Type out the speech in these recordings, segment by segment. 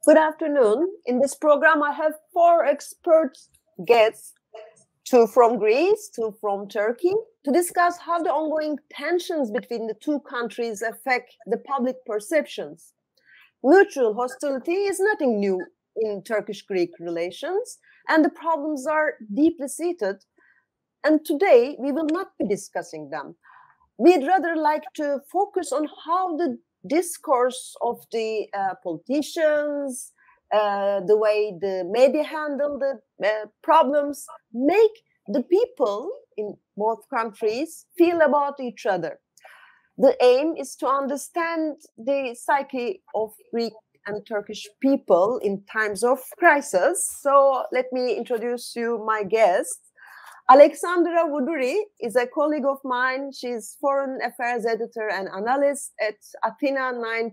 Good afternoon. In this program, I have 4 expert guests, 2 from Greece, 2 from Turkey, to discuss how the ongoing tensions between the two countries affect the public perceptions. Mutual hostility is nothing new in Turkish-Greek relations, and the problems are deeply seated. And today, we will not be discussing them. We'd rather like to focus on how the discourse of the politicians, the way the media handle the problems, make the people in both countries feel about each other. The aim is to understand the psyche of Greek and Turkish people in times of crisis. So let me introduce you my guests. Alexandra Voudouri is a colleague of mine. She's foreign affairs editor and analyst at Athena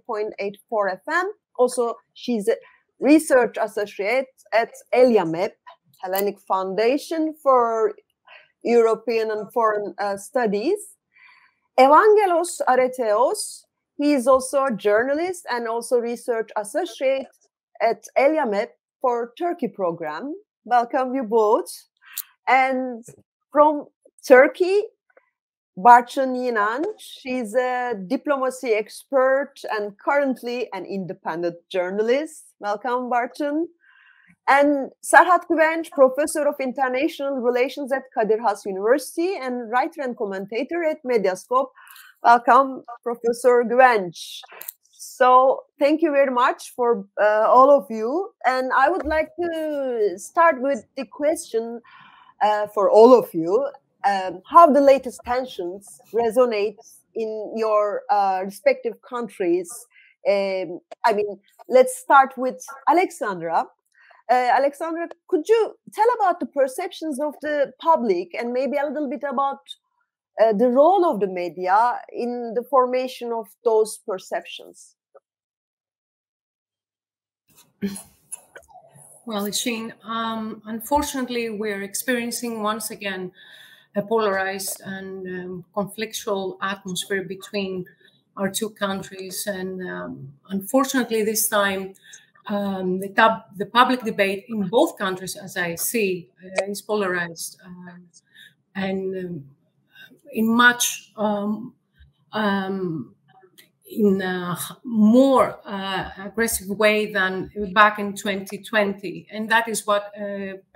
9.84 FM. Also, she's a research associate at ELIAMEP, Hellenic Foundation for European and Foreign Studies. Evangelos Areteos, he is also a journalist and also research associate at ELIAMEP for Turkey program. Welcome you both. And from Turkey, Barçın Yinanç, she's a diplomacy expert and currently an independent journalist. Welcome, Barçın. And Serhat Güvenç, professor of international relations at Kadir Has University and writer and commentator at Medyascope. Welcome, Professor Güvenç. So thank you very much for all of you. And I would like to start with the question for all of you, how the latest tensions resonate in your respective countries. I mean, let's start with Alexandra. Alexandra, could you tell about the perceptions of the public and maybe a little bit about the role of the media in the formation of those perceptions? Well, Ishın, unfortunately, we're experiencing once again a polarized and conflictual atmosphere between our two countries. And unfortunately, this time, the public debate in both countries, as I see, is polarized and in much in a more aggressive way than back in 2020. And that is what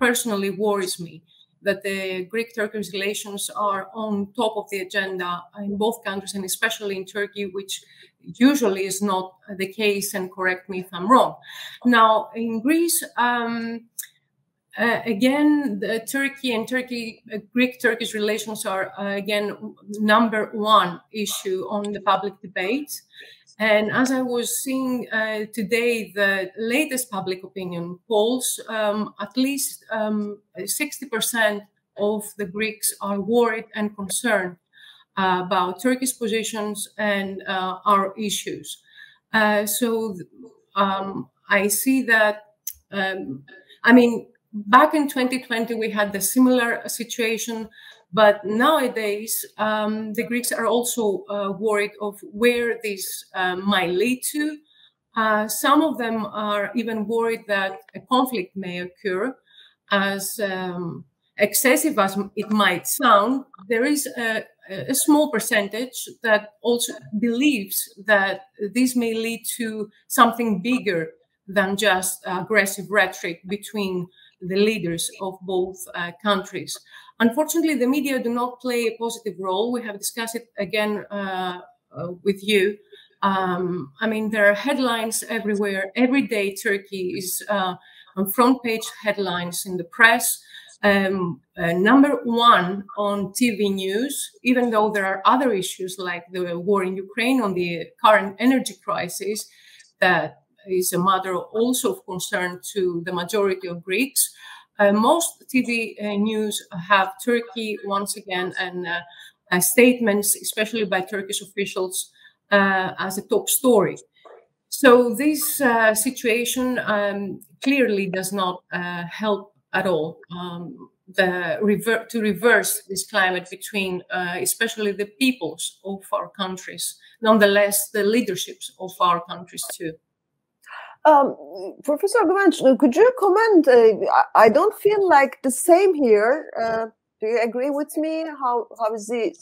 personally worries me, that the Greek-Turkish relations are on top of the agenda in both countries, and especially in Turkey, which usually is not the case, and correct me if I'm wrong. Now, in Greece, again, the Greek-Turkish relations are again #1 issue on the public debate. And as I was seeing today, the latest public opinion polls, at least 60% of the Greeks are worried and concerned about Turkish positions and our issues. So I see that, I mean, back in 2020, we had the similar situation, but nowadays, the Greeks are also worried of where this might lead to. Some of them are even worried that a conflict may occur. As excessive as it might sound, there is a small percentage that also believes that this may lead to something bigger than just aggressive rhetoric between the leaders of both countries. Unfortunately, the media do not play a positive role. We have discussed it again with you. I mean, there are headlines everywhere. Every day, Turkey is on front page headlines in the press. #1 on TV news, even though there are other issues like the war in Ukraine, on the current energy crisis, that is a matter also of concern to the majority of Greeks. Most TV news have Turkey once again, and statements, especially by Turkish officials, as a top story. So this situation clearly does not help at all to reverse this climate between especially the peoples of our countries. Nonetheless, the leaderships of our countries too. Professor Güvenç, could you comment? I don't feel like the same here. Do you agree with me? How is the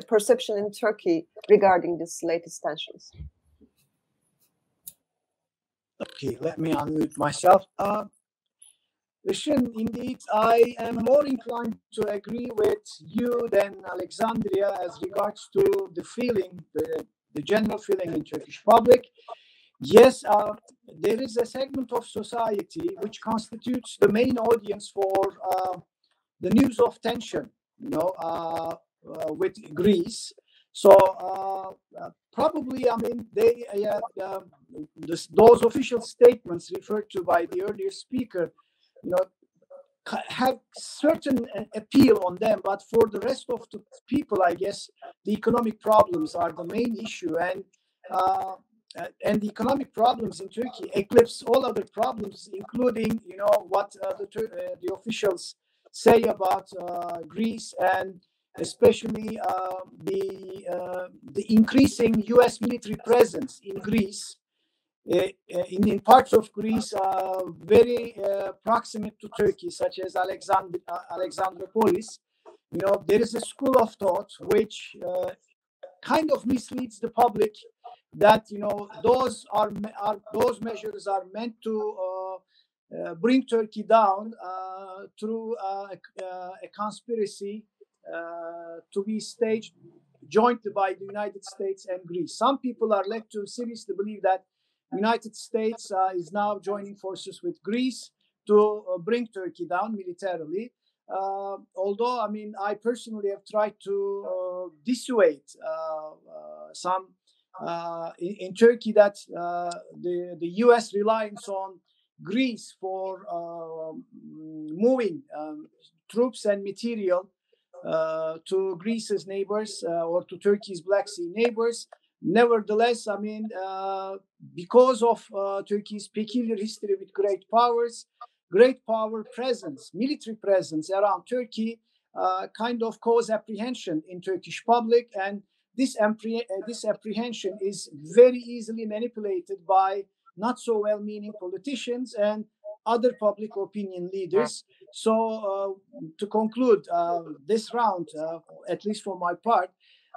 perception in Turkey regarding this latest tensions? Okay, let me unmute myself. Işın, indeed, I am more inclined to agree with you than Alexandria as regards to the feeling, the general feeling in Turkish public. Yes, there is a segment of society which constitutes the main audience for the news of tension, with Greece. So probably, I mean, those official statements referred to by the earlier speaker, have certain appeal on them, but for the rest of the people, I guess the economic problems are the main issue, and the economic problems in Turkey eclipse all other problems, including what the officials say about Greece, and especially the increasing U.S. military presence in Greece. In parts of Greece very proximate to Turkey, such as Alexandropolis, there is a school of thought which kind of misleads the public that those measures are meant to bring Turkey down through a conspiracy to be staged jointly by the United States and Greece. Some people are led to seriously believe that United States is now joining forces with Greece to bring Turkey down militarily. Although, I mean, I personally have tried to dissuade some in Turkey that the U.S. reliance on Greece for moving troops and material to Greece's neighbors or to Turkey's Black Sea neighbors. Nevertheless, I mean, because of Turkey's peculiar history with great power presence, military presence around Turkey, kind of cause apprehension in Turkish public, and this apprehension is very easily manipulated by not so well-meaning politicians and other public opinion leaders. So, to conclude this round, at least for my part,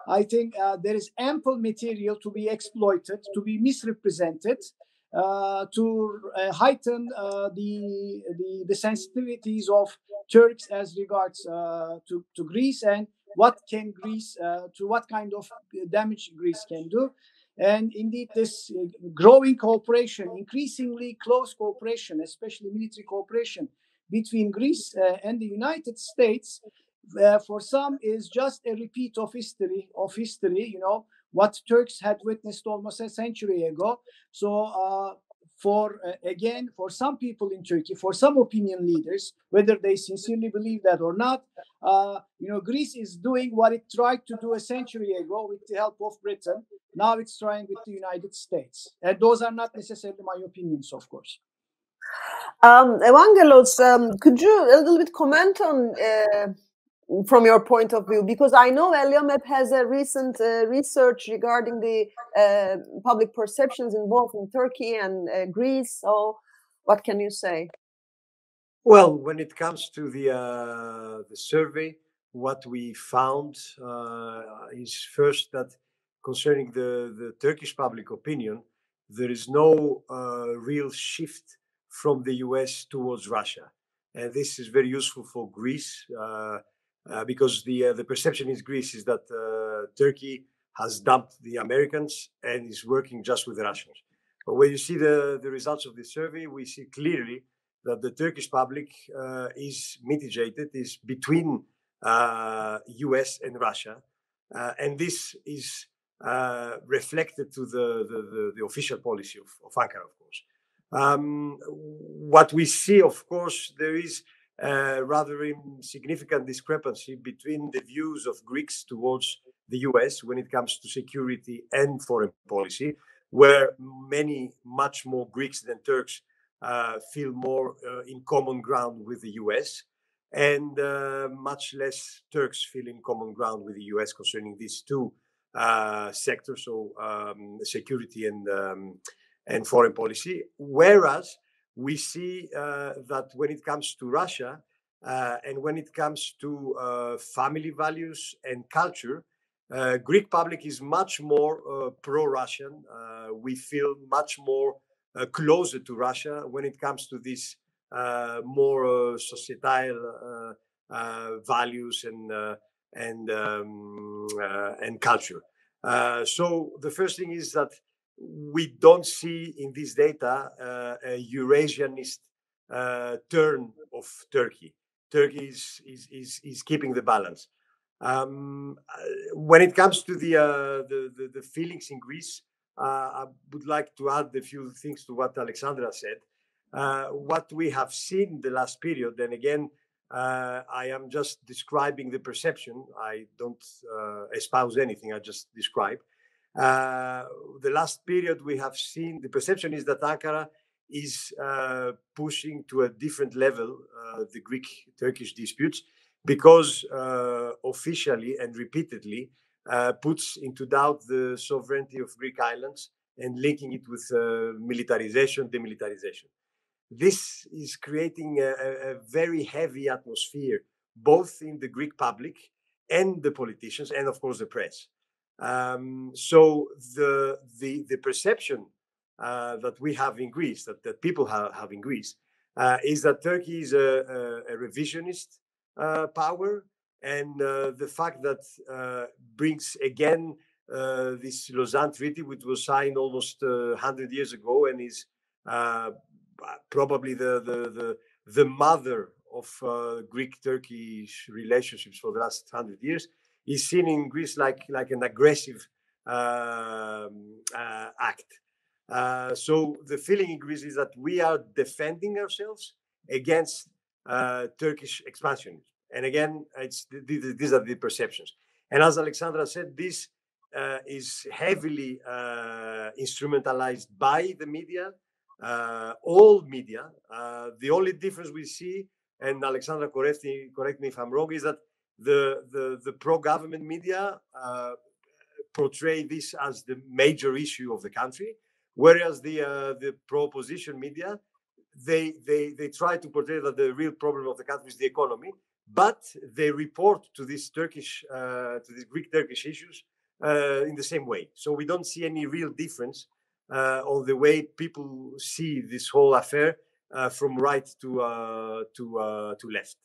I think there is ample material to be exploited, to be misrepresented, to heighten the sensitivities of Turks as regards to Greece, and what can Greece, to what kind of damage Greece can do. And indeed, this growing cooperation, increasingly close cooperation, especially military cooperation between Greece and the United States, for some is just a repeat of history, what Turks had witnessed almost a century ago. So for some people in Turkey, for some opinion leaders, whether they sincerely believe that or not, Greece is doing what it tried to do a century ago with the help of Britain. Now it's trying with the United States. And those are not necessarily my opinions, of course. Evangelos, could you a little bit comment on from your point of view, because I know ELIAMEP has a recent research regarding the public perceptions in both in Turkey and Greece. So, what can you say? Well, when it comes to the survey, what we found is first that concerning the Turkish public opinion, there is no real shift from the US towards Russia, and this is very useful for Greece. Because the perception in Greece is that Turkey has dumped the Americans and is working just with the Russians. But when you see the results of this survey, we see clearly that the Turkish public is mitigated, is between US and Russia. And this is reflected to the official policy of Ankara, of course. What we see, of course, there is rather significant discrepancy between the views of Greeks towards the US when it comes to security and foreign policy, where much more Greeks than Turks feel more in common ground with the US, and much less Turks feel in common ground with the US concerning these two sectors, so security and foreign policy. Whereas we see that when it comes to Russia and when it comes to family values and culture, Greek public is much more pro-Russian. We feel much more closer to Russia when it comes to this more societal values and culture. So the first thing is that we don't see in this data a Eurasianist turn of Turkey. Turkey is keeping the balance. When it comes to the feelings in Greece, I would like to add a few things to what Alexandra said. What we have seen the last period, and again, I am just describing the perception. I don't espouse anything. I just describe. The last period we have seen, the perception is that Ankara is pushing to a different level the Greek-Turkish disputes, because officially and repeatedly puts into doubt the sovereignty of Greek islands and linking it with militarization, demilitarization. This is creating a very heavy atmosphere, both in the Greek public and the politicians, and of course the press. So the perception that we have in Greece, that people have in Greece, is that Turkey is a revisionist power, and the fact that brings again this Lausanne Treaty, which was signed almost 100 years ago, and is probably the mother of Greek-Turkish relationships for the last 100 years, is seen in Greece like an aggressive act. So the feeling in Greece is that we are defending ourselves against Turkish expansionism. And again, these are the perceptions. And as Alexandra said, this is heavily instrumentalized by the media, all media. The only difference we see, and Alexandra, correct me if I'm wrong, is that the pro-government media portray this as the major issue of the country, whereas the pro-opposition media, they try to portray that the real problem of the country is the economy, but they report to this Greek-Turkish issues in the same way. So we don't see any real difference on the way people see this whole affair from right to left.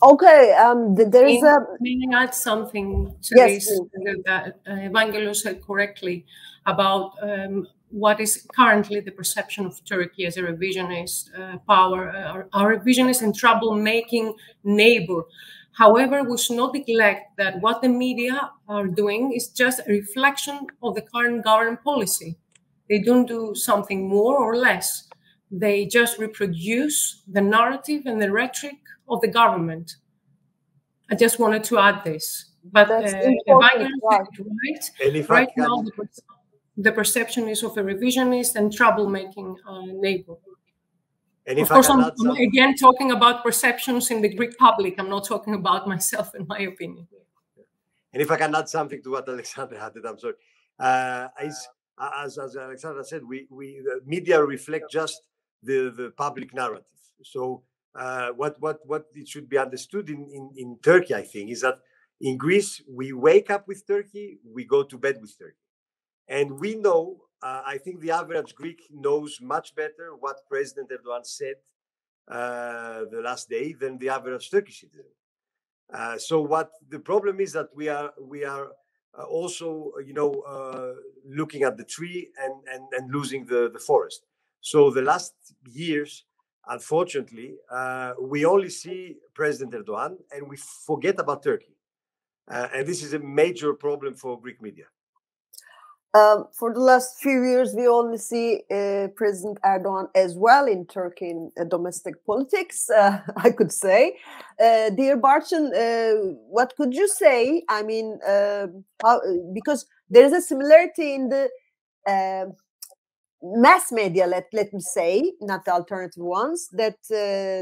Okay, there is a. May I add something to yes, this that Evangelos said correctly about what is currently the perception of Turkey as a revisionist power, a revisionist and troublemaking neighbor. However, we should not neglect that what the media are doing is just a reflection of the current government policy. They don't do something more or less. They just reproduce the narrative and the rhetoric of the government. I just wanted to add this. But Evangelos is right now, the perception is of a revisionist and troublemaking neighbor. And of course, I'm again talking about perceptions in the Greek public. I'm not talking about myself and my opinion. And if I can add something to what Alexandra added, I'm sorry. As Alexandra said, the media reflect just the public narrative. So what it should be understood in Turkey, I think, is that in Greece, we wake up with Turkey, we go to bed with Turkey. And we know, I think the average Greek knows much better what President Erdogan said the last day than the average Turkish citizen. So what the problem is that we are also, looking at the tree and losing the forest. So the last years, unfortunately, we only see President Erdogan and we forget about Turkey. And this is a major problem for Greek media. For the last few years, we only see President Erdogan as well in Turkey in domestic politics, I could say. Dear Barçın, what could you say? I mean, because there is a similarity in the mass media, let me say, not the alternative ones, that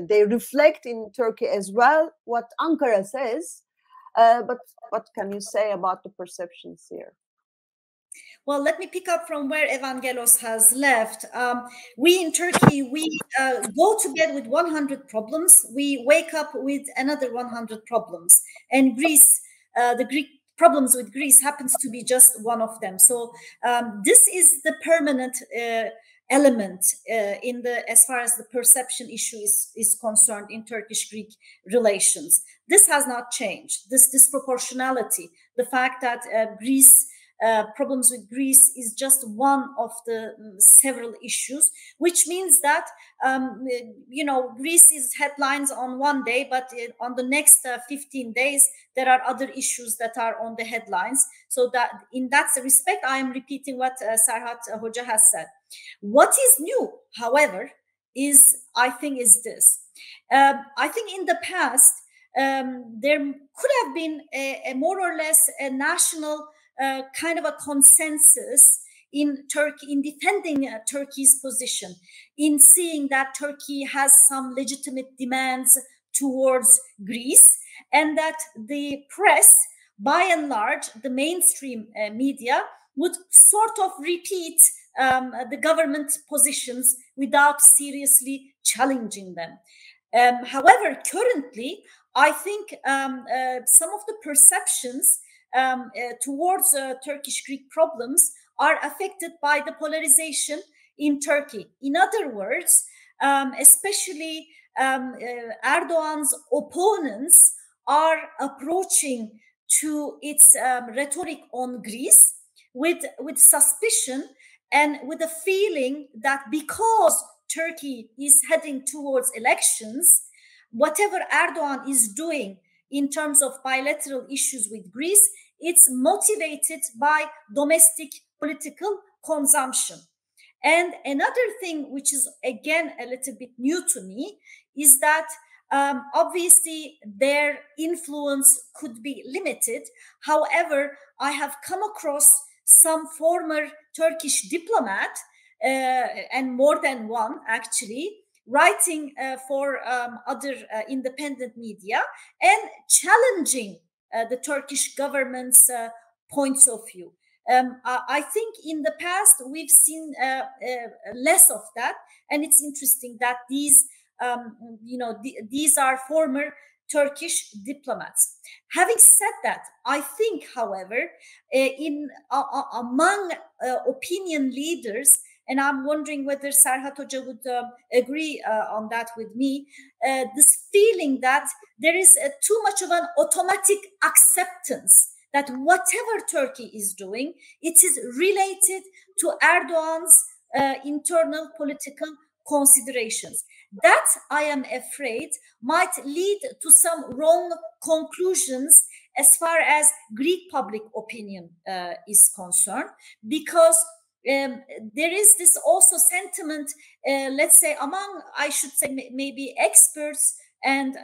they reflect in Turkey as well what Ankara says. But what can you say about the perceptions here? Well, let me pick up from where Evangelos has left. We in Turkey, we go to bed with 100 problems. We wake up with another 100 problems. And Greece, the Greek problems with Greece happens to be just one of them. So this is the permanent element in the, as far as the perception issue is concerned in Turkish-Greek relations. This has not changed. This disproportionality, the fact that Greece, problems with Greece is just one of the several issues, which means that, Greece is headlines on one day, but on the next 15 days, there are other issues that are on the headlines. So that in that respect, I am repeating what Serhat Hoca has said. What is new, however, I think this. I think in the past, there could have been a more or less a national kind of a consensus in Turkey, in defending Turkey's position, in seeing that Turkey has some legitimate demands towards Greece, and that the press, by and large, the mainstream media, would sort of repeat the government positions without seriously challenging them. However, currently, I think some of the perceptions towards Turkish-Greek problems are affected by the polarization in Turkey. In other words, especially Erdogan's opponents are approaching to its rhetoric on Greece with suspicion and with a feeling that because Turkey is heading towards elections, whatever Erdogan is doing in terms of bilateral issues with Greece, it's motivated by domestic political consumption. And another thing, which is again a little bit new to me, is that obviously their influence could be limited. However, I have come across some former Turkish diplomat, and more than one actually, writing for other independent media and challenging the Turkish government's points of view. I think in the past we've seen less of that, and it's interesting that these, these are former Turkish diplomats. Having said that, I think, however, among opinion leaders, and I'm wondering whether Serhat Hoca would agree on that with me, this feeling that there is too much of an automatic acceptance that whatever Turkey is doing, it is related to Erdogan's internal political considerations. That, I am afraid, might lead to some wrong conclusions as far as Greek public opinion is concerned, because there is this also sentiment, let's say, among, I should say, maybe experts and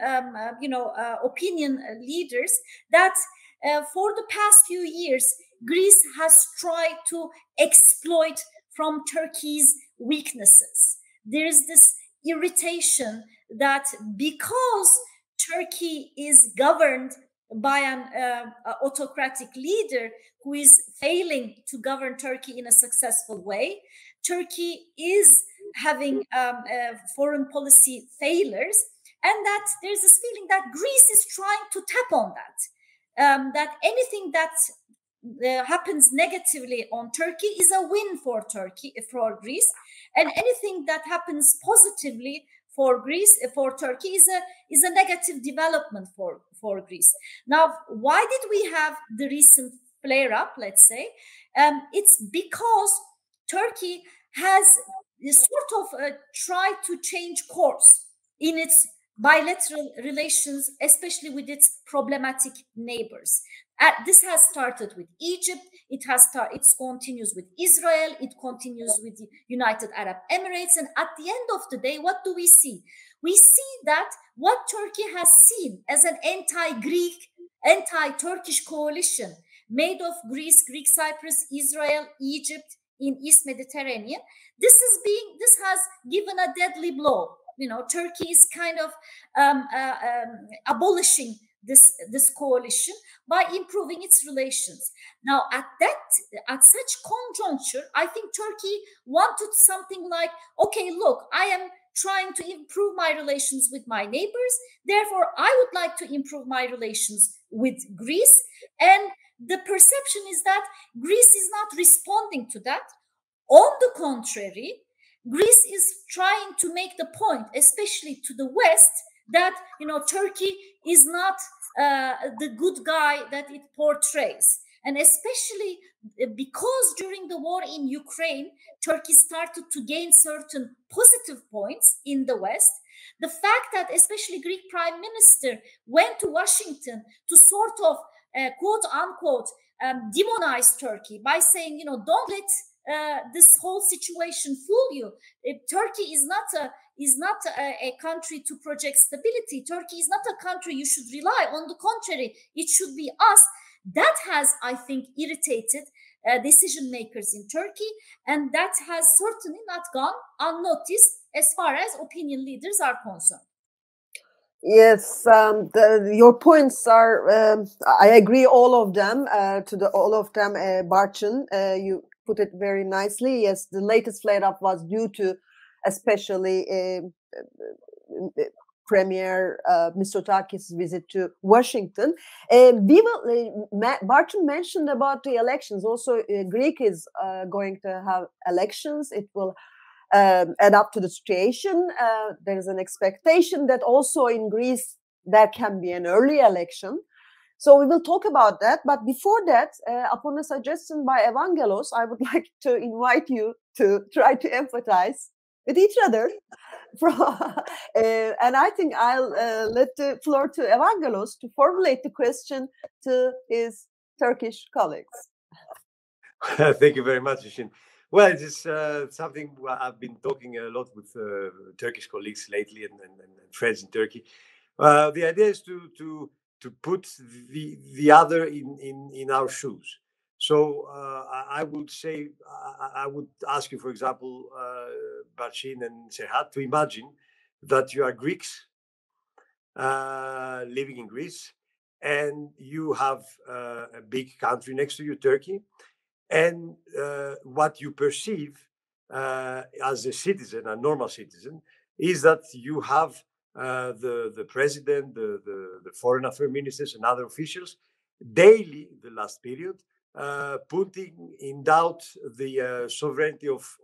opinion leaders, that for the past few years, Greece has tried to exploit from Turkey's weaknesses. There is this irritation that because Turkey is governed by an autocratic leader who is failing to govern Turkey in a successful way, Turkey is having foreign policy failures, and that there's this feeling that Greece is trying to tap on that, that anything that happens negatively on Turkey is a win for Greece, and anything that happens positively for Turkey is a negative development for Greece. Now, why did we have the recent flare-up, let's say? It's because Turkey has sort of tried to change course in its bilateral relations, especially with its problematic neighbors. This has started with Egypt. It continues with Israel. It continues with the United Arab Emirates. And at the end of the day, what do we see? We see that what Turkey has seen as an anti-Greek, anti-Turkish coalition made of Greece, Greek Cyprus, Israel, Egypt in East Mediterranean, this has given a deadly blow. Turkey is kind of abolishing this coalition by improving its relations. Now, at such conjuncture, I think Turkey wanted something like, okay, look, I am trying to improve my relations with my neighbors. Therefore, I would like to improve my relations with Greece. And the perception is that Greece is not responding to that. On the contrary, Greece is trying to make the point, especially to the West, that Turkey is not the good guy that it portrays. And especially because during the war in Ukraine, Turkey started to gain certain positive points in the West. The fact that especially Greek Prime Minister went to Washington to sort of quote unquote demonize Turkey by saying, don't let this whole situation fool you. Turkey is not a country to project stability. Turkey is not a country you should rely on. The contrary, it should be us. That has, I think, irritated decision makers in Turkey, and that has certainly not gone unnoticed as far as opinion leaders are concerned. Yes, your points are. I agree, all of them. Barçın, you put it very nicely. Yes, the latest flare-up was due to, especially Premier Mitsotakis' visit to Washington. Barçın mentioned about the elections. Also, Greek is going to have elections. It will adapt to the situation. There is an expectation that also in Greece there can be an early election. So we will talk about that. But before that, upon a suggestion by Evangelos, I would like to invite you to try to empathize with each other. And I think I'll let the floor to Evangelos to formulate the question to his Turkish colleagues. Thank you very much, Işın. Well, it is something I've been talking a lot with Turkish colleagues lately and friends in Turkey. The idea is to put the other in our shoes. So I would say, I would ask you, for example, Barçın and Serhat, to imagine that you are Greeks living in Greece, and you have a big country next to you, Turkey, and what you perceive as a citizen, a normal citizen, is that you have the president, the foreign affairs ministers, and other officials daily, the last period, putting in doubt the sovereignty of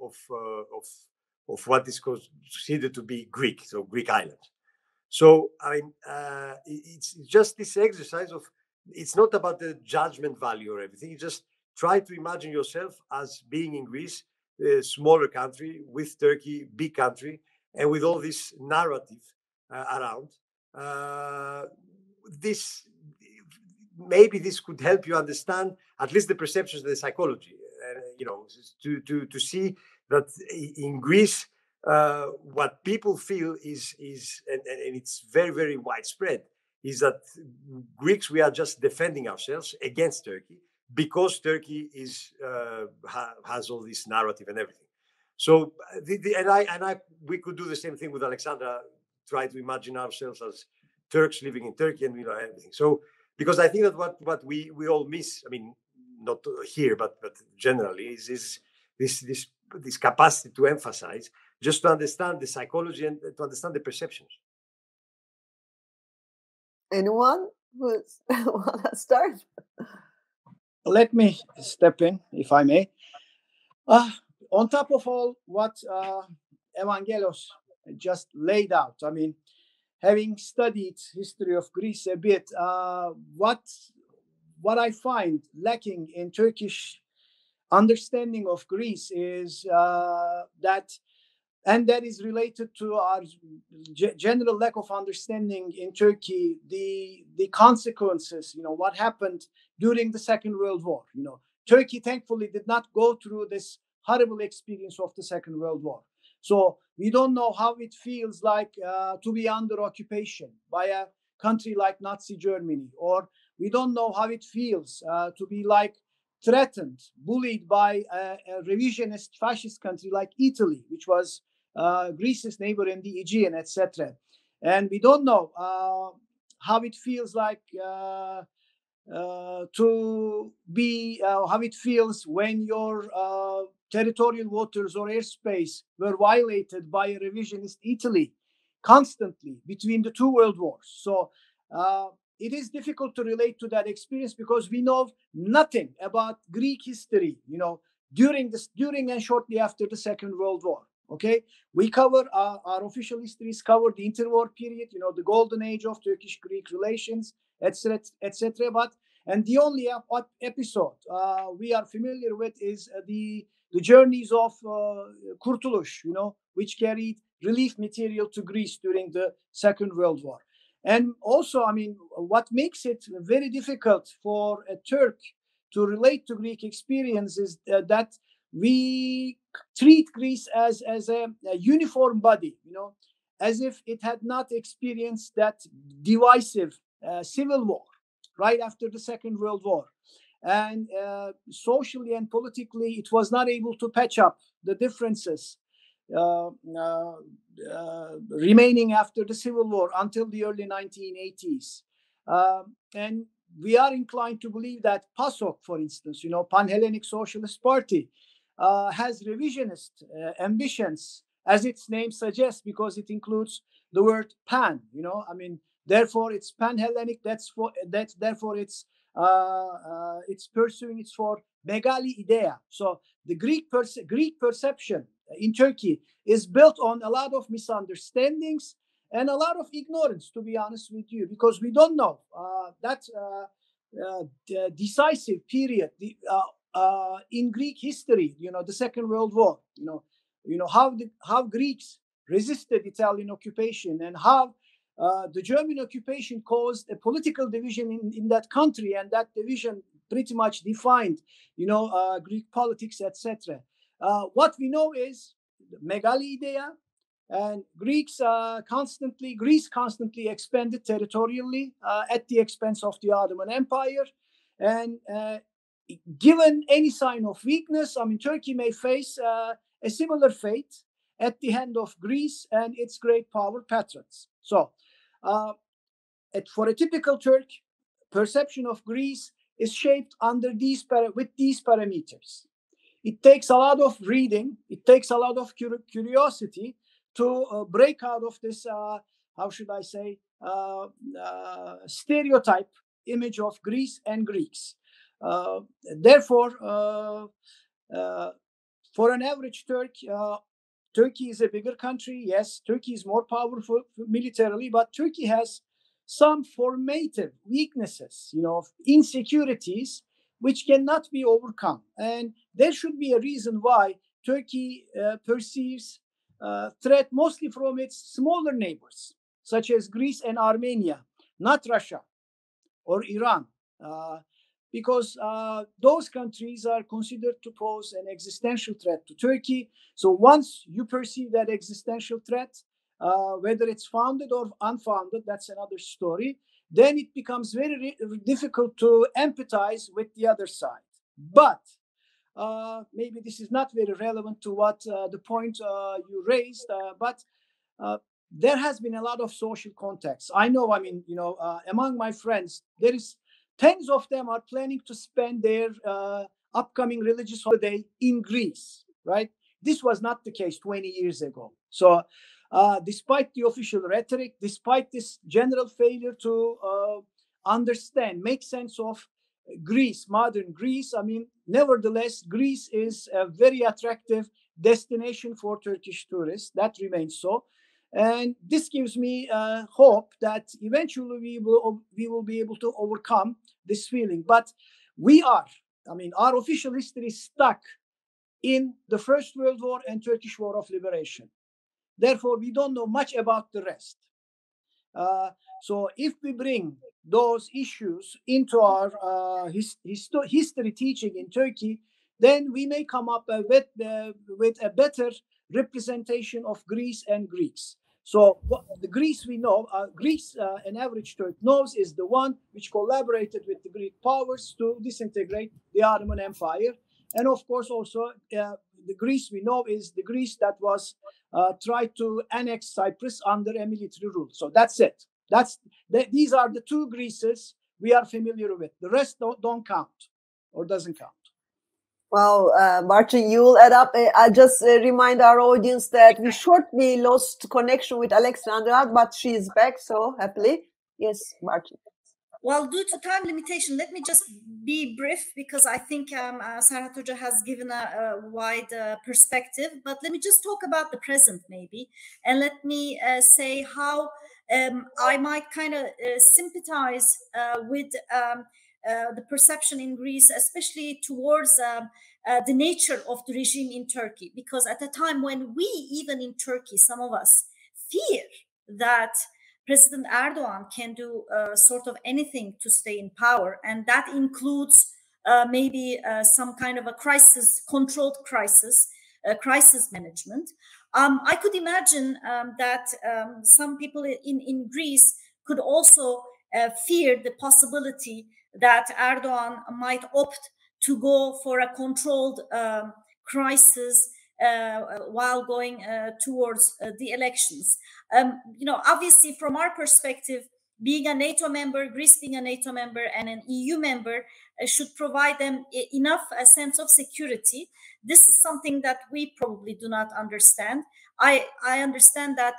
what is considered to be Greek, so Greek islands. So I mean, it's just this exercise of, it's not about the judgment value or everything. You just try to imagine yourself as being in Greece, a smaller country, with Turkey, big country, and with all this narrative around. Maybe this could help you understand at least the perceptions of the psychology, to see that in Greece, what people feel is and it's very, very widespread, is that Greeks, we are just defending ourselves against Turkey because Turkey has all this narrative and everything. So we could do the same thing with Alexandra, try to imagine ourselves as Turks living in Turkey and everything. So because I think that what we all miss, I mean, not here, but generally, is this capacity to emphasize, just to understand the psychology and to understand the perceptions. Anyone who want to start? Let me step in, if I may. On top of all what Evangelos just laid out, I mean, having studied history of Greece a bit, what I find lacking in Turkish understanding of Greece is that is related to our general lack of understanding in Turkey, the consequences, what happened during the Second World War. Turkey thankfully did not go through this horrible experience of the Second World War. So we don't know how it feels like to be under occupation by a country like Nazi Germany, or we don't know how it feels to be like threatened, bullied by a revisionist fascist country like Italy, which was Greece's neighbor in the Aegean, etc. And we don't know how it feels like to be, how it feels when your territorial waters or airspace were violated by a revisionist Italy constantly between the two world wars. So it is difficult to relate to that experience because we know nothing about Greek history, during and shortly after the Second World War. Okay, we cover our official histories cover the interwar period, the golden age of Turkish-Greek relations, etc., etc. And the only episode we are familiar with is the journeys of Kurtuluş, which carried relief material to Greece during the Second World War. And also, what makes it very difficult for a Turk to relate to Greek experience is that we treat Greece as a uniform body, as if it had not experienced that divisive civil war right after the Second World War. And socially and politically, it was not able to patch up the differences remaining after the Civil War until the early 1980s. And we are inclined to believe that PASOK, for instance, Pan-Hellenic Socialist Party, has revisionist ambitions, as its name suggests, because it includes the word pan. Therefore it's Pan-Hellenic. Therefore it's pursuing it's for megali idea. So the Greek perception in Turkey is built on a lot of misunderstandings and a lot of ignorance, to be honest with you, because we don't know that the decisive period in Greek history, the Second World War, how Greeks resisted Italian occupation and how the German occupation caused a political division in that country, and that division pretty much defined, Greek politics, etc. What we know is megali idea, and Greece constantly expanded territorially at the expense of the Ottoman Empire, and given any sign of weakness, Turkey may face a similar fate at the hand of Greece and its great power patrons. So, for a typical Turk, perception of Greece is shaped with these parameters. It takes a lot of reading. It takes a lot of curiosity to break out of this, how should I say, stereotype image of Greece and Greeks. Therefore, for an average Turk, Turkey is a bigger country. Yes, Turkey is more powerful militarily, but Turkey has some formative weaknesses, insecurities, which cannot be overcome. And there should be a reason why Turkey perceives threat mostly from its smaller neighbors, such as Greece and Armenia, not Russia or Iran, because those countries are considered to pose an existential threat to Turkey. So once you perceive that existential threat, whether it's founded or unfounded, that's another story, then it becomes very difficult to empathize with the other side. But maybe this is not very relevant to what the point you raised, but there has been a lot of social context. I know, among my friends, there is tens of them are planning to spend their upcoming religious holiday in Greece, right? This was not the case 20 years ago. So despite the official rhetoric, despite this general failure to understand, make sense of Greece, modern Greece, nevertheless, Greece is a very attractive destination for Turkish tourists. That remains so. And this gives me hope that eventually we will be able to overcome this feeling. But our official history is stuck in the First World War and Turkish War of Liberation. Therefore, we don't know much about the rest. So if we bring those issues into our history teaching in Turkey, then we may come up with a better representation of Greece and Greeks. So the Greece we know, Greece, an average Turk knows, is the one which collaborated with the Greek powers to disintegrate the Ottoman Empire. And of course, also the Greece we know is the Greece that was tried to annex Cyprus under a military rule. So that's it. These are the two Greeces we are familiar with. The rest don't count or doesn't count. Well, Barçın, you will add up. I just remind our audience that we shortly lost connection with Alexandra, but she is back, so happily. Yes, Barçın. Well, due to time limitation, let me just be brief because I think Serhat Hoca has given a wide perspective. But let me just talk about the present, maybe, and let me say how I might kind of sympathize with the perception in Greece, especially towards the nature of the regime in Turkey. Because at a time when we, even in Turkey, some of us fear that President Erdogan can do sort of anything to stay in power, and that includes maybe some kind of a crisis, controlled crisis, crisis management. I could imagine that some people in Greece could also fear the possibility that Erdogan might opt to go for a controlled crisis while going towards the elections. Obviously, from our perspective, being a NATO member, Greece being a NATO member and an EU member should provide them enough a sense of security. This is something that we probably do not understand. I understand that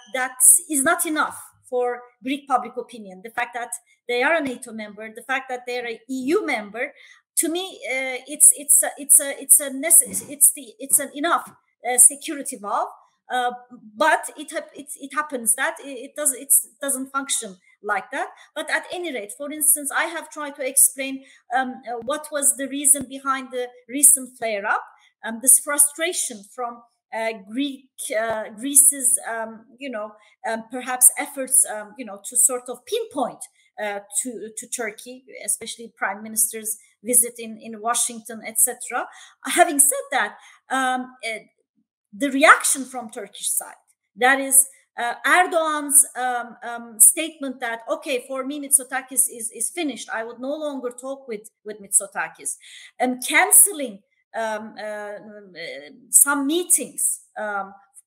is not enough for Greek public opinion. The fact that they are a NATO member, the fact that they're an EU member, to me, it's an enough security valve. But it happens that it doesn't function like that. But at any rate, for instance, I have tried to explain what was the reason behind the recent flare-up, this frustration from Greece's, perhaps efforts, to sort of pinpoint to Turkey, especially Prime Minister's visit in Washington, etc. Having said that, the reaction from Turkish side, that is Erdogan's statement that, okay, for me, Mitsotakis is finished. I would no longer talk with Mitsotakis, and canceling some meetings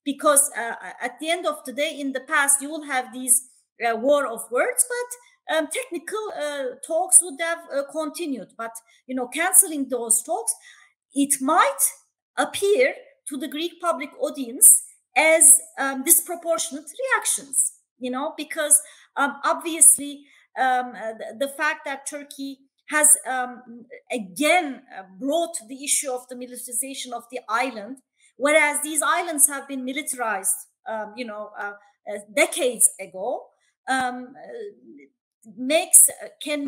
because at the end of the day, in the past, you will have these war of words, but technical talks would have continued. But, canceling those talks, it might appear to the Greek public audience as disproportionate reactions, because obviously the fact that Turkey has again brought the issue of the militarization of the island, whereas these islands have been militarized, decades ago, can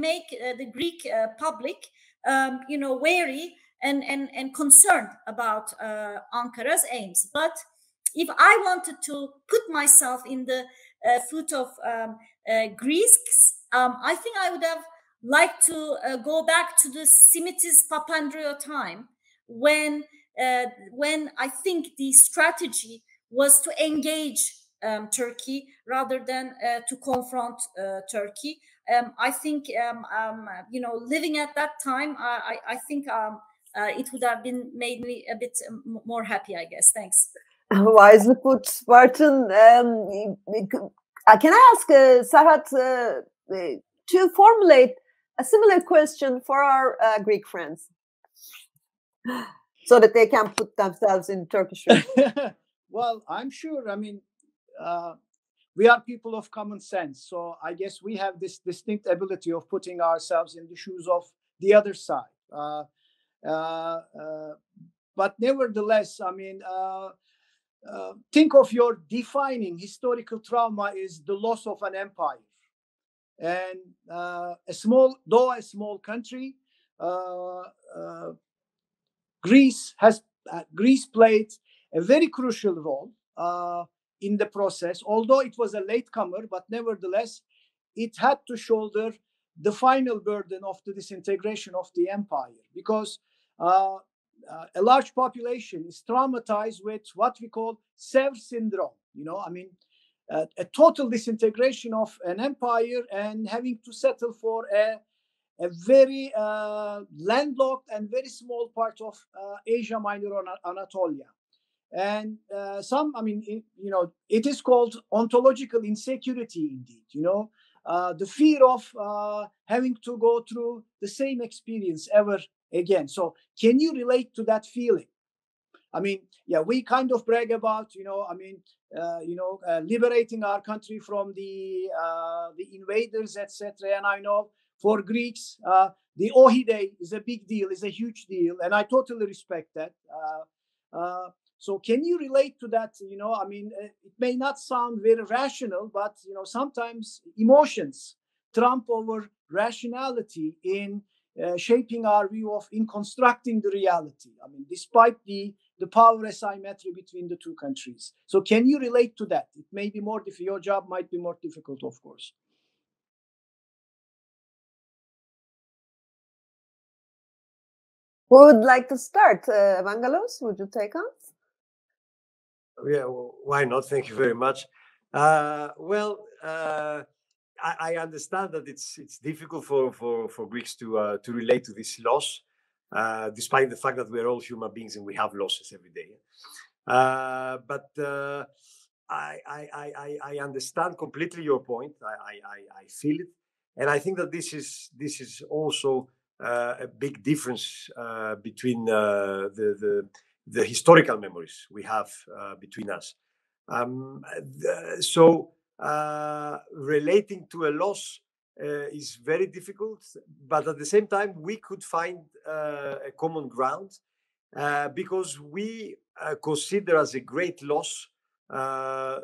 make the Greek public, wary and concerned about Ankara's aims. But if I wanted to put myself in the foot of Greeks, I think I would have liked to go back to the Simitis Papandreou time, when I think the strategy was to engage Turkey rather than to confront Turkey. I think, living at that time, I think it would have made me a bit more happy, I guess. Thanks. Wisely put, Barçın. Can I ask Serhat to formulate a similar question for our Greek friends, so that they can put themselves in Turkish? Well, I'm sure. I mean, we are people of common sense, so I guess we have this distinct ability of putting ourselves in the shoes of the other side. But nevertheless, I mean, think of your defining historical trauma is the loss of an empire, and a small country, Greece played a very crucial role in the process. Although it was a latecomer, but nevertheless, it had to shoulder the final burden of the disintegration of the empire, because a large population is traumatized with what we call Sevr syndrome. I mean, a total disintegration of an empire and having to settle for a very landlocked and very small part of Asia Minor or Anatolia. And it is called ontological insecurity indeed. the fear of having to go through the same experience ever again. So can you relate to that feeling? I mean, yeah, we kind of brag about, liberating our country from the invaders, etc. And I know for Greeks, the Ohide is a big deal, is a huge deal, and I totally respect that. So can you relate to that? It may not sound very rational, but sometimes emotions trump over rationality in shaping our view in constructing the reality. I mean, despite the power asymmetry between the two countries. So can you relate to that? It may be more difficult. Your job might be more difficult, of course. Who would like to start? Evangelos, would you take on? Yeah, well, why not? Thank you very much. I understand that it's difficult for Greeks to relate to this loss, despite the fact that we're all human beings and we have losses every day. But I understand completely your point. I feel it, and I think that this is also a big difference between the historical memories we have between us. Relating to a loss is very difficult, but at the same time, we could find a common ground because we consider as a great loss what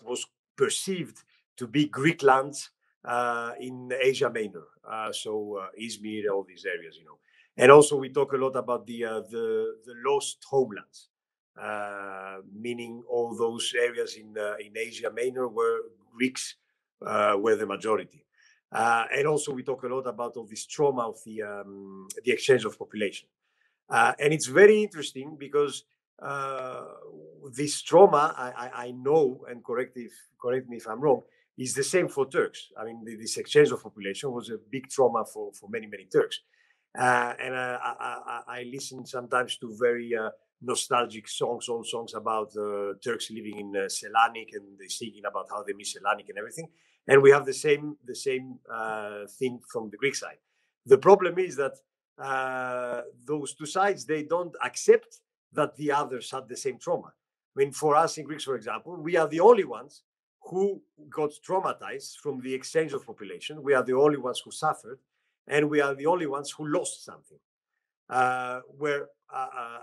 was perceived to be Greek lands in Asia Minor, Izmir, all these areas, and also we talk a lot about the lost homelands. Meaning all those areas in Asia Minor where Greeks were the majority. And also we talk a lot about all this trauma of the exchange of population. And it's very interesting because this trauma, I know, and correct me if I'm wrong, is the same for Turks. I mean, this exchange of population was a big trauma for many, many Turks. And I listen sometimes to very nostalgic songs, old songs about Turks living in Selanik, and they singing about how they miss Selanik and everything. And we have the same thing from the Greek side. The problem is that those two sides, they don't accept that the others had the same trauma. I mean, for us in Greeks, for example, we are the only ones who got traumatized from the exchange of population. We are the only ones who suffered, and we are the only ones who lost something. Where,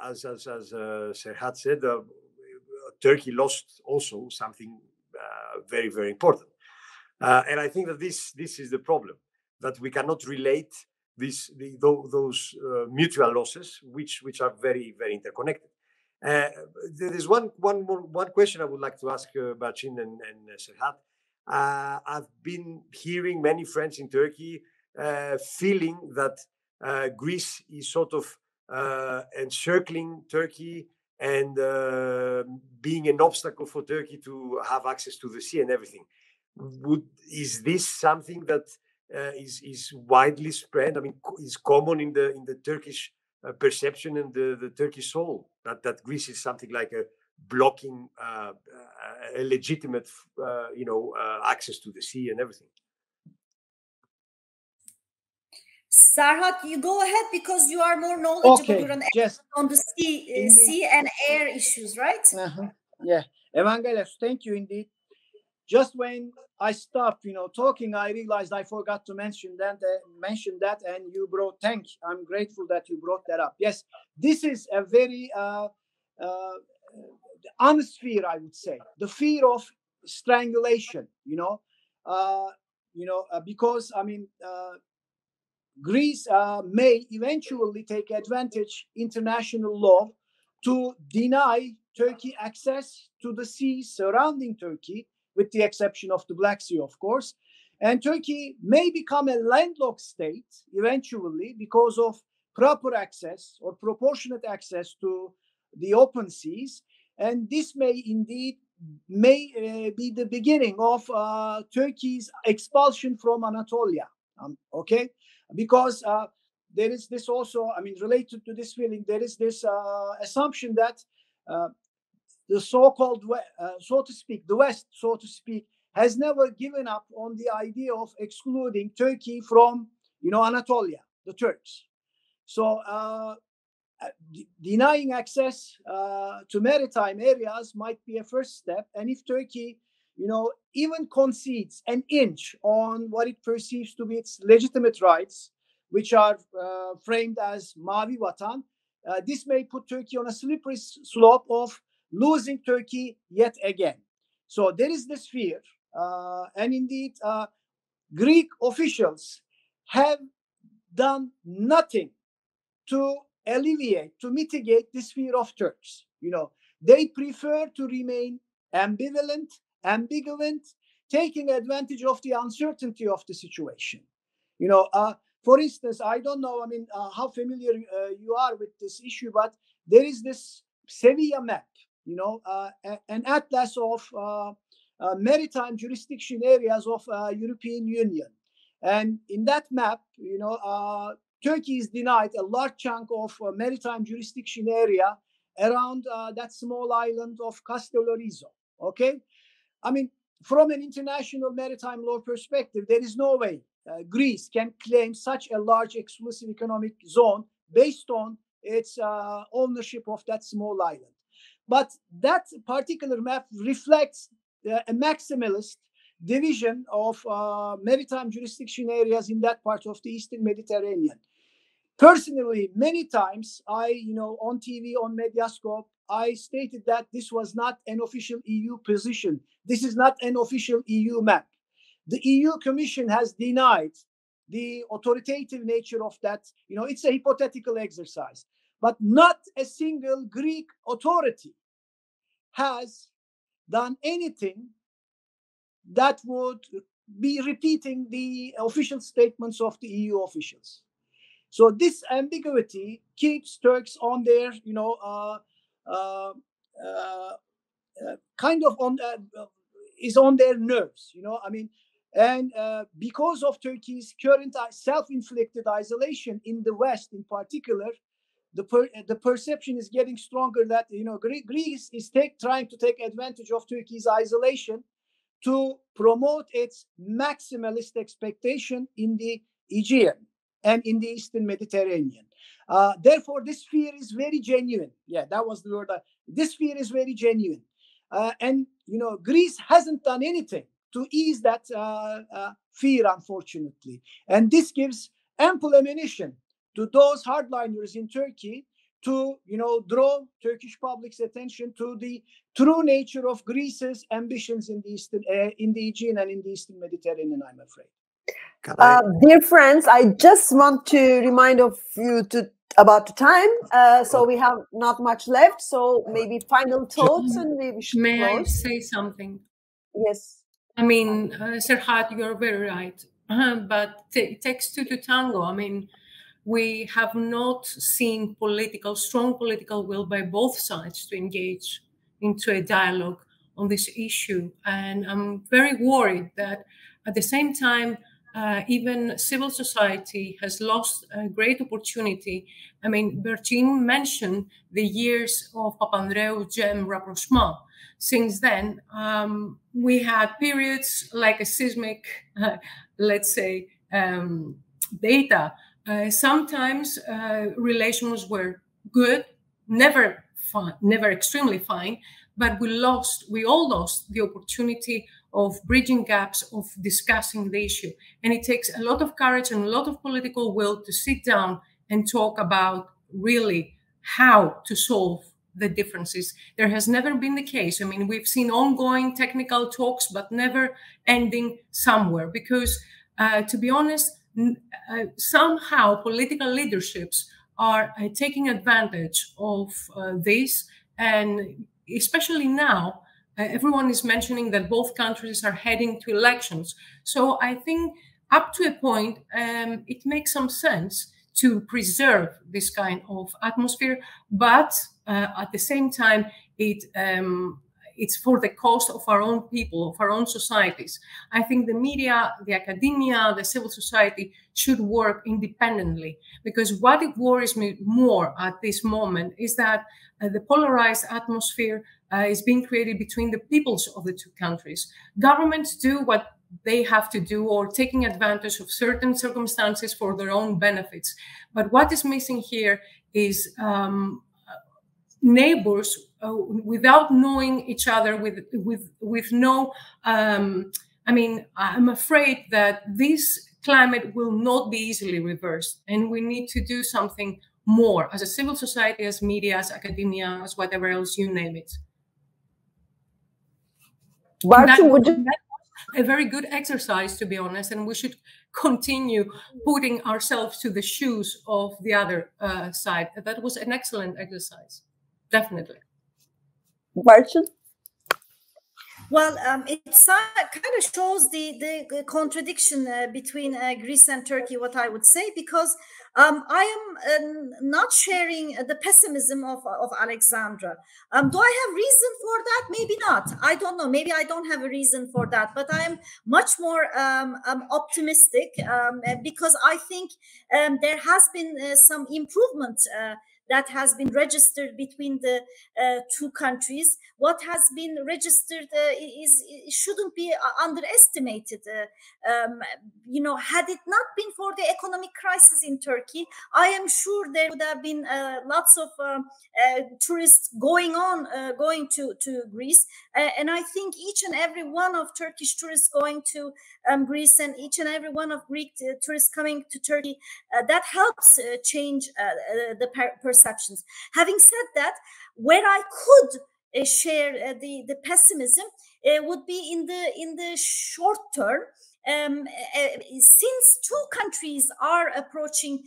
as Serhat said, Turkey lost also something very, very important. And I think that this is the problem, that we cannot relate those mutual losses, which are very, very interconnected. There is one question I would like to ask Barçın and Serhat. I've been hearing many friends in Turkey feeling that Greece is sort of encircling Turkey and being an obstacle for Turkey to have access to the sea and everything. Is this something that is widely spread? I mean, is common in the Turkish perception and the Turkish soul that Greece is something like a blocking a legitimate, access to the sea and everything? Serhat, you go ahead because you are more knowledgeable. Okay, You're an expert on the sea and air issues, right? Yeah, Evangelos, thank you indeed. Just when I stopped, talking, I realized I forgot to mention that, and you brought. I'm grateful that you brought that up. Yes, this is a very honest fear, I would say, the fear of strangulation. Because I mean. Greece may eventually take advantage international law to deny Turkey access to the seas surrounding Turkey, with the exception of the Black Sea, of course. And Turkey may become a landlocked state eventually because of proper access or proportionate access to the open seas. And this may indeed be the beginning of Turkey's expulsion from Anatolia. Okay? Because there is this also, I mean, related to this feeling, there is this assumption that the so-called, so to speak, the West, so to speak, has never given up on the idea of excluding Turkey from, Anatolia, the Turks. So denying access to maritime areas might be a first step. And if Turkey, even concedes an inch on what it perceives to be its legitimate rights, which are framed as Mavi Vatan, this may put Turkey on a slippery slope of losing Turkey yet again. So there is this fear. And indeed, Greek officials have done nothing to alleviate, to mitigate this fear of Turks. They prefer to remain ambivalent, taking advantage of the uncertainty of the situation. For instance, I don't know, how familiar you are with this issue, but there is this Sevilla map, an atlas of maritime jurisdiction areas of European Union. And in that map, Turkey is denied a large chunk of maritime jurisdiction area around that small island of Castellorizo. Okay? From an international maritime law perspective, there is no way Greece can claim such a large exclusive economic zone based on its ownership of that small island. But that particular map reflects a maximalist division of maritime jurisdiction areas in that part of the Eastern Mediterranean. Personally, many times on TV, on Medyascope, I stated that this was not an official EU position. This is not an official EU map. The EU Commission has denied the authoritative nature of that. It's a hypothetical exercise. But not a single Greek authority has done anything that would be repeating the official statements of the EU officials. So this ambiguity keeps Turks on their, is on their nerves, and because of Turkey's current self-inflicted isolation in the West, in particular, the perception is getting stronger that Greece is trying to take advantage of Turkey's isolation to promote its maximalist expectation in the Aegean and in the Eastern Mediterranean. Therefore, this fear is very genuine. Yeah, that was the word. This fear is very genuine. And, Greece hasn't done anything to ease that fear, unfortunately. And this gives ample ammunition to those hardliners in Turkey to, draw Turkish public's attention to the true nature of Greece's ambitions in the Aegean and in the Eastern Mediterranean, I'm afraid. Dear friends, I just want to remind of you about the time. So we have not much left. So maybe final thoughts, and we should May close. I say something? Yes. Serhat, you're very right. But it takes two to tango. We have not seen strong political will by both sides to engage into a dialogue on this issue. And I'm very worried that at the same time, even civil society has lost a great opportunity. Barçın mentioned the years of Papandreou-Cem rapprochement. Since then, we had periods like a seismic, let's say, data. Sometimes relations were good, never extremely fine, but we all lost the opportunity of bridging gaps, of discussing the issue. And it takes a lot of courage and a lot of political will to sit down and talk about really how to solve the differences. There has never been the case. We've seen ongoing technical talks, but never ending somewhere. Because to be honest, somehow political leaderships are taking advantage of this. And especially now, everyone is mentioning that both countries are heading to elections. So I think up to a point, it makes some sense to preserve this kind of atmosphere, but at the same time, it it's for the cost of our own people, of our own societies. I think the media, the academia, the civil society should work independently, because what it worries me more at this moment is that the polarized atmosphere is being created between the peoples of the two countries. Governments do what they have to do, or taking advantage of certain circumstances for their own benefits. But what is missing here is neighbors without knowing each other, with no. I mean, I'm afraid that this climate will not be easily reversed, and we need to do something more as a civil society, as media, as academia, as whatever else, you name it. Barçın, would you? A very good exercise, to be honest, and we should continue putting ourselves to the shoes of the other side. That was an excellent exercise, definitely. Barçın? Well, it kind of shows the contradiction between Greece and Turkey, what I would say, because I am not sharing the pessimism of Alexandra. Do I have reason for that? Maybe not. I don't know. Maybe I don't have a reason for that, but I am much more optimistic because I think there has been some improvement that has been registered between the two countries. What has been registered shouldn't be underestimated. You know, had it not been for the economic crisis in Turkey, I am sure there would have been lots of tourists going to Greece. And I think each and every one of Turkish tourists going to Greece, and each and every one of Greek tourists coming to Turkey, that helps change the perceptions. Having said that, where I could share the pessimism would be in the short term. Since two countries are approaching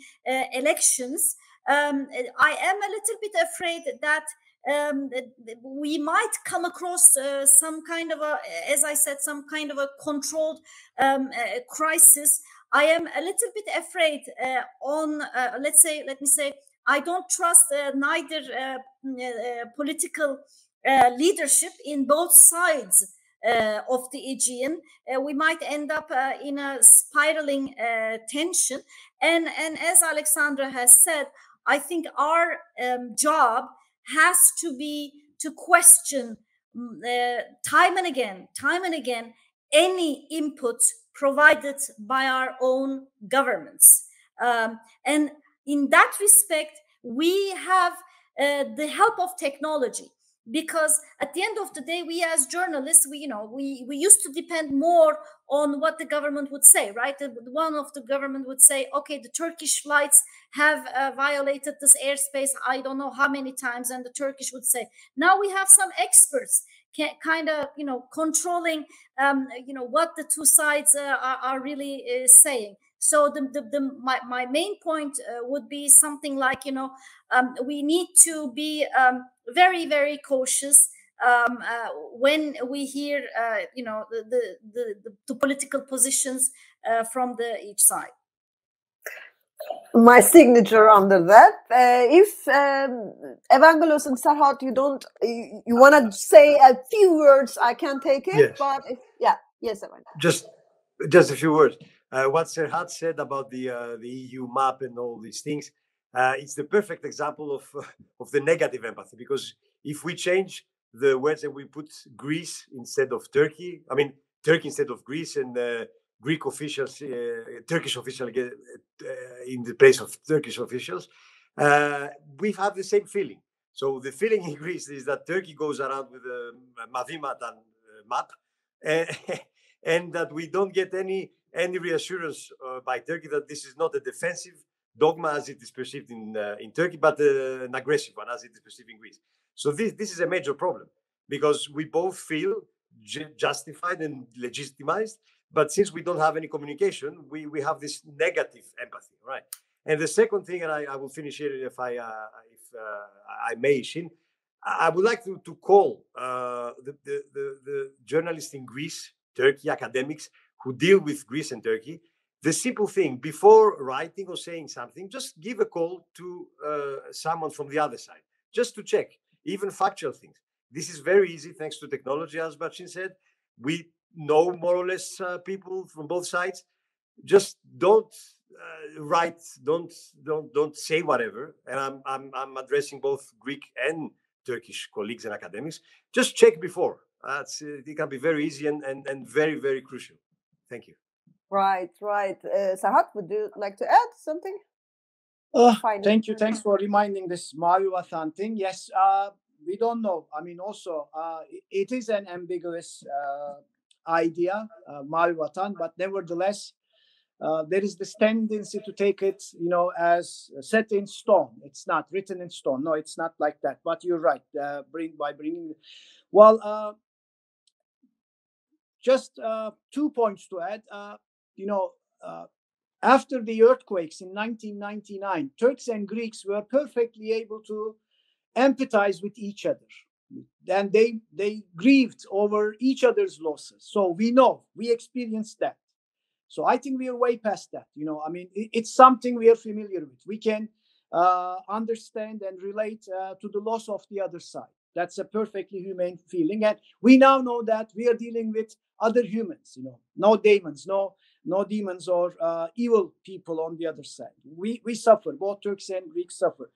elections, I am a little bit afraid that we might come across some kind of a, as I said, some kind of a controlled crisis. I am a little bit afraid let me say, I don't trust neither political leadership in both sides of the Aegean. We might end up in a spiraling tension. And as Alexandra has said, I think our job has to be to question time and again, any input provided by our own governments. And in that respect, we have the help of technology, because at the end of the day, we as journalists, we used to depend more on what the government would say, right? One of the government would say, okay, the Turkish flights have violated this airspace, I don't know how many times, and the Turkish would say. Now we have some experts kind of, controlling, what the two sides are really saying. So my main point would be something like, we need to be very, very cautious when we hear, the political positions from each side. My signature under that. If Evangelos and Serhat, you want to say a few words, I can take it. Yes. But yes, Evangelos. Just a few words. What Serhat said about the EU map and all these things, it's the perfect example of the negative empathy. Because if we change the words and we put Greece instead of Turkey, I mean Turkey instead of Greece, and Greek officials, Turkish officials in the place of Turkish officials, we have the same feeling. So the feeling in Greece is that Turkey goes around with a Mavi Vatan map, and that we don't get any reassurance by Turkey that this is not a defensive dogma as it is perceived in Turkey, but an aggressive one as it is perceived in Greece. So this is a major problem, because we both feel justified and legitimized, but since we don't have any communication, we have this negative empathy, right? And the second thing, and I will finish here if I may, Işın, I would like to call the journalists in Greece, Turkey, academics who deal with Greece and Turkey, the simple thing: before writing or saying something, just give a call to someone from the other side, just to check, even factual things. This is very easy thanks to technology, as Barçın said. We know more or less people from both sides. Just don't write, don't say whatever. And I'm addressing both Greek and Turkish colleagues and academics. Just check before. It can be very easy and very, very crucial. Thank you. Right. Serhat, would you like to add something? Thank you. Thanks for reminding this Mavi Vatan thing. Yes, we don't know. I mean, also, it is an ambiguous idea, Mavi Vatan, but nevertheless, there is this tendency to take it, as set in stone. It's not written in stone. No, it's not like that. But you're right. Just 2 points to add. After the earthquakes in 1999, Turks and Greeks were perfectly able to empathize with each other. And they grieved over each other's losses. So we experienced that. So I think we are way past that. It's something we are familiar with. We can understand and relate to the loss of the other side. That's a perfectly humane feeling. And we now know that we are dealing with other humans, no demons, no demons or evil people on the other side. We suffer, both Turks and Greeks suffer.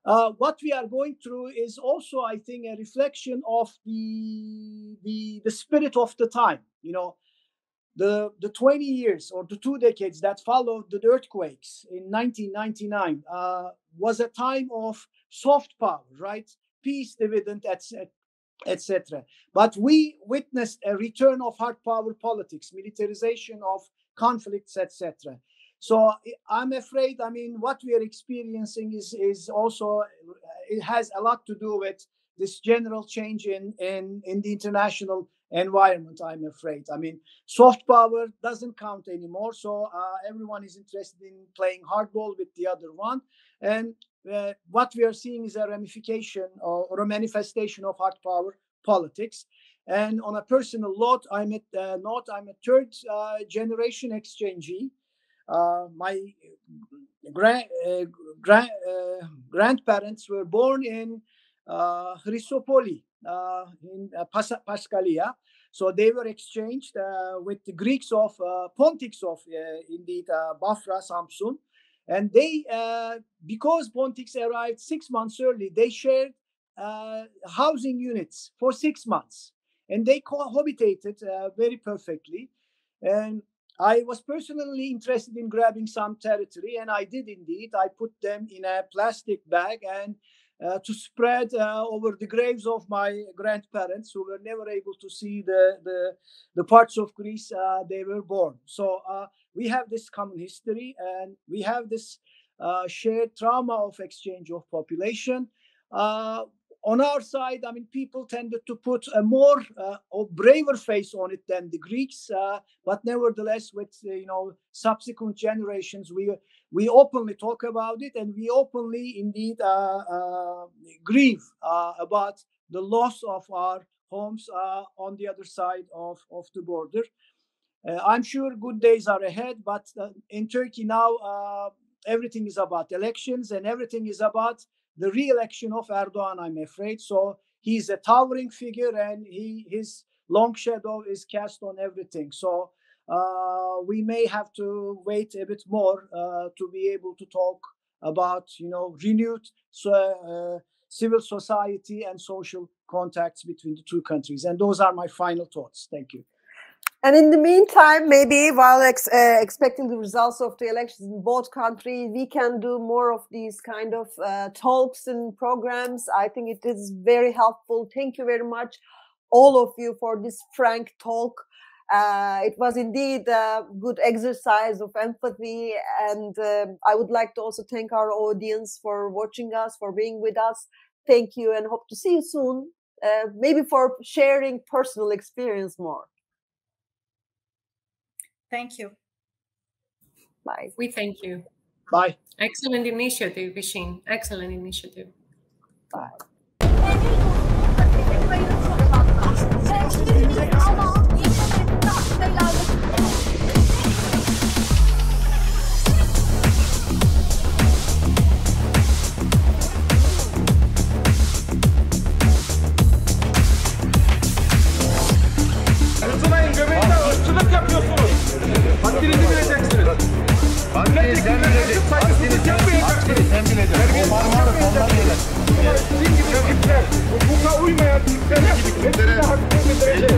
What we are going through is also, I think, a reflection of the spirit of the time. The 20 years or the 2 decades that followed the earthquakes in 1999 was a time of soft power, right? Peace dividend, etc. But we witnessed a return of hard power politics, militarization of conflicts, etc. So I'm afraid, what we are experiencing is also, it has a lot to do with this general change in the international environment, I'm afraid. Soft power doesn't count anymore. So everyone is interested in playing hardball with the other one. And what we are seeing is a ramification or a manifestation of hard power politics. And on a personal note, I'm a third generation exchangee. My grandparents were born in Chrysopoli, in Pascalia. So they were exchanged with the Greeks of Pontics of Bafra, Samsun. And they, because Pontics arrived 6 months early, they shared housing units for 6 months. And they cohabitated very perfectly. And I was personally interested in grabbing some territory, and I did indeed. I put them in a plastic bag and to spread over the graves of my grandparents, who were never able to see the parts of Greece they were born. So we have this common history, and we have this shared trauma of exchange of population. On our side, people tended to put a more or braver face on it than the Greeks, but nevertheless, with subsequent generations, we openly talk about it, and we openly indeed grieve about the loss of our homes on the other side of the border. I'm sure good days are ahead, but in Turkey now, everything is about elections, and everything is about the re-election of Erdogan, I'm afraid. So he's a towering figure, and his long shadow is cast on everything. So we may have to wait a bit more to be able to talk about, renewed civil society and social contacts between the two countries. And those are my final thoughts. Thank you. And in the meantime, maybe while expecting the results of the elections in both countries, we can do more of these kind of talks and programs. I think it is very helpful. Thank you very much, all of you, for this frank talk. It was indeed a good exercise of empathy. And I would like to also thank our audience for watching us, for being with us. Thank you, and hope to see you soon, maybe for sharing personal experience more. Thank you. Bye. We thank you. Bye. Excellent initiative, Işın. Excellent initiative. Bye. Sizin gibi tipler, hukuka uymayan tiplere hepsine hakkını bildirecek.